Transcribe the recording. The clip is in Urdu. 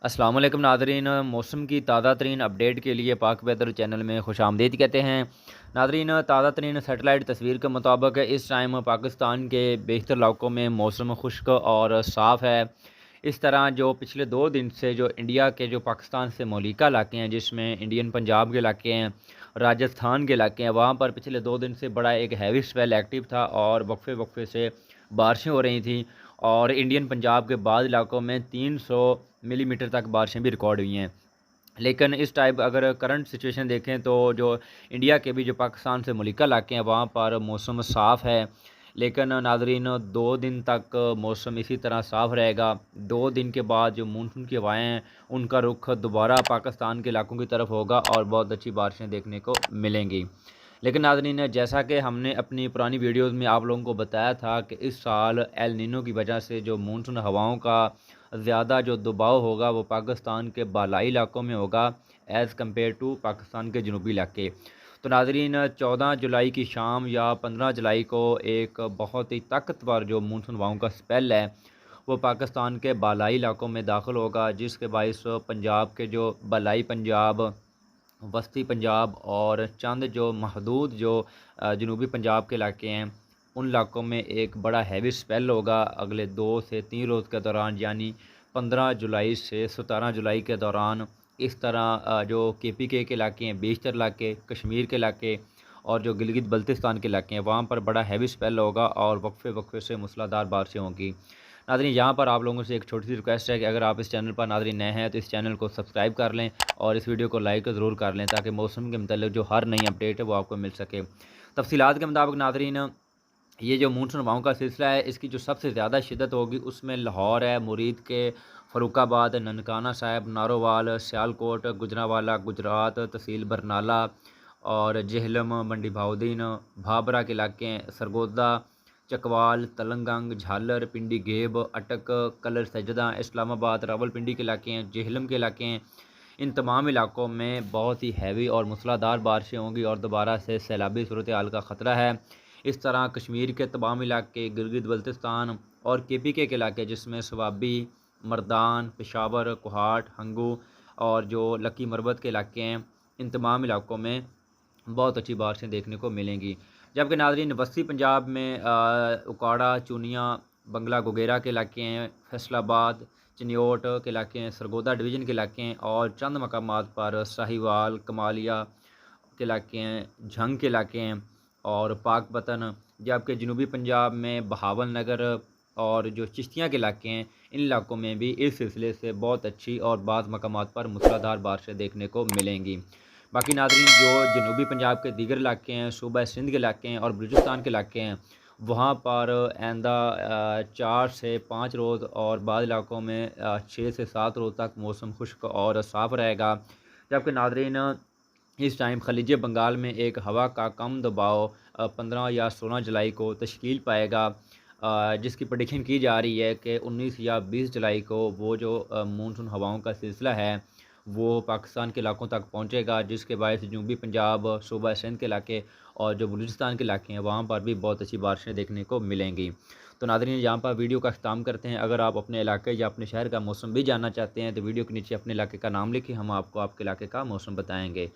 السلام علیکم ناظرین، موسم کی تازہ ترین اپڈیٹ کے لیے پاک ویدر چینل میں خوش آمدید کہتے ہیں۔ ناظرین، تازہ ترین سیٹلائٹ تصویر کے مطابق اس ٹائم پاکستان کے بیشتر علاقوں میں موسم خشک اور صاف ہے۔ اس طرح جو پچھلے 2 دن سے جو انڈیا کے جو پاکستان سے ملیکہ علاقے ہیں، جس میں انڈین پنجاب کے علاقے ہیں، راجستھان کے علاقے ہیں، وہاں پر پچھلے 2 دن سے بڑا ایک ہیوی اسپیل ایکٹیو تھا اور وقفے وقفے سے بارشیں ہو رہی تھیں، اور انڈین پنجاب کے بعض علاقوں میں 300 ملی میٹر تک بارشیں بھی ریکارڈ ہوئی ہیں۔ لیکن اس ٹائپ اگر کرنٹ سچویشن دیکھیں تو جو انڈیا کے بھی جو پاکستان سے ملیکہ علاقے ہیں وہاں پر موسم صاف ہے، لیکن ناظرین 2 دن تک موسم اسی طرح صاف رہے گا۔ 2 دن کے بعد جو مونسون کی ہوائیں ہیں ان کا رخ دوبارہ پاکستان کے علاقوں کی طرف ہوگا اور بہت اچھی بارشیں دیکھنے کو ملیں گی۔ لیکن ناظرین، جیسا کہ ہم نے اپنی پرانی ویڈیوز میں آپ لوگوں کو بتایا تھا کہ اس سال ایل نینو کی وجہ سے جو مونسون ہواؤں کا زیادہ جو دباؤ ہوگا وہ پاکستان کے بالائی علاقوں میں ہوگا ایز کمپیئر ٹو پاکستان کے جنوبی علاقے۔ تو ناظرین، 14 جولائی کی شام یا 15 جولائی کو ایک بہت ہی طاقتور جو مونسون ہواؤں کا سپیل ہے وہ پاکستان کے بالائی علاقوں میں داخل ہوگا، جس کے باعث پنجاب کے جو بالائی پنجاب، وسطی پنجاب اور چند جو محدود جو جنوبی پنجاب کے علاقے ہیں ان علاقوں میں ایک بڑا ہیوی سپیل ہوگا اگلے 2 سے 3 روز کے دوران، یعنی 15 جولائی سے 17 جولائی کے دوران۔ اس طرح جو کے پی کے علاقے ہیں، بیشتر علاقے، کشمیر کے علاقے اور جو گلگت بلتستان کے علاقے ہیں وہاں پر بڑا ہیوی سپیل ہوگا اور وقفے وقفے سے موسلادھار دار بارشیں ہوں گی۔ ناظرین، یہاں پر آپ لوگوں سے ایک چھوٹی سی ریکویسٹ ہے کہ اگر آپ اس چینل پر ناظرین نئے ہیں تو اس چینل کو سبسکرائب کر لیں اور اس ویڈیو کو لائک ضرور کر لیں تاکہ موسم کے متعلق جو ہر نئی اپڈیٹ ہے وہ آپ کو مل سکے۔ تفصیلات کے مطابق ناظرین، یہ جو مونسون ہواؤں کا سلسلہ ہے اس کی جو سب سے زیادہ شدت ہوگی اس میں لاہور ہے، مرید کے، فاروق آباد، ننکانہ صاحب، نارووال، سیالکوٹ، گجرانوالہ گجرات، تحصیل برنالہ اور جہلم، منڈی بہاؤدین، بھابرہ کے علاقے ہیں، سرگودا، چکوال، تلنگنگ، جھالر، پنڈی گیب، اٹک، کلر سجدہ، اسلام آباد، راول پنڈی کے علاقے ہیں، جہلم کے علاقے ہیں۔ ان تمام علاقوں میں بہت ہی ہیوی اور موسلادھار بارشیں ہوں گی اور دوبارہ سے سیلابی صورتحال کا خطرہ ہے۔ اس طرح کشمیر کے تمام علاقے، گلگت بلتستان اور کے پی کے علاقے جس میں سوابی، مردان، پشاور، کوہاٹ، ہنگو اور جو لکی مربت کے علاقے ہیں ان تمام علاقوں میں بہت اچھی بارشیں دیکھنے کو ملیں گی۔ جبکہ ناظرین وسطی پنجاب میں اکاڑا، چونیاں، بنگلہ گوگیرا کے علاقے ہیں، فیصل آباد، چنیوٹ کے علاقے ہیں، سرگودا ڈویژن کے علاقے ہیں اور چند مقامات پر ساہیوال، کمالیہ کے علاقے ہیں، جھنگ کے علاقے ہیں اور پاک پتن۔ جبکہ جنوبی پنجاب میں بہاول نگر اور جو چشتیاں کے علاقے ہیں ان علاقوں میں بھی اس سلسلے سے بہت اچھی اور بعض مقامات پر موسلادھار بارشیں دیکھنے کو ملیں گی۔ باقی ناظرین، جو جنوبی پنجاب کے دیگر علاقے ہیں، صوبہ سندھ کے علاقے ہیں اور بلوچستان کے علاقے ہیں وہاں پر آئندہ 4 سے 5 روز اور بعض علاقوں میں 6 سے 7 روز تک موسم خشک اور صاف رہے گا۔ جبکہ ناظرین اس ٹائم خلیج بنگال میں ایک ہوا کا کم دباؤ 15 یا 16 جولائی کو تشکیل پائے گا، جس کی پریڈکشن کی جا رہی ہے کہ 19 یا 20 جولائی کو وہ جو مونسون ہواؤں کا سلسلہ ہے وہ پاکستان کے علاقوں تک پہنچے گا، جس کے باعث جنوبی پنجاب، صوبہ سندھ کے علاقے اور جو بلوچستان کے علاقے ہیں وہاں پر بھی بہت اچھی بارشیں دیکھنے کو ملیں گی۔ تو ناظرین، یہاں پر ویڈیو کا اختتام کرتے ہیں۔ اگر آپ اپنے علاقے یا اپنے شہر کا موسم بھی جاننا چاہتے ہیں تو ویڈیو کے نیچے اپنے علاقے کا نام لکھیں، ہم آپ کو آپ کے علاقے کا موسم بتائیں گے۔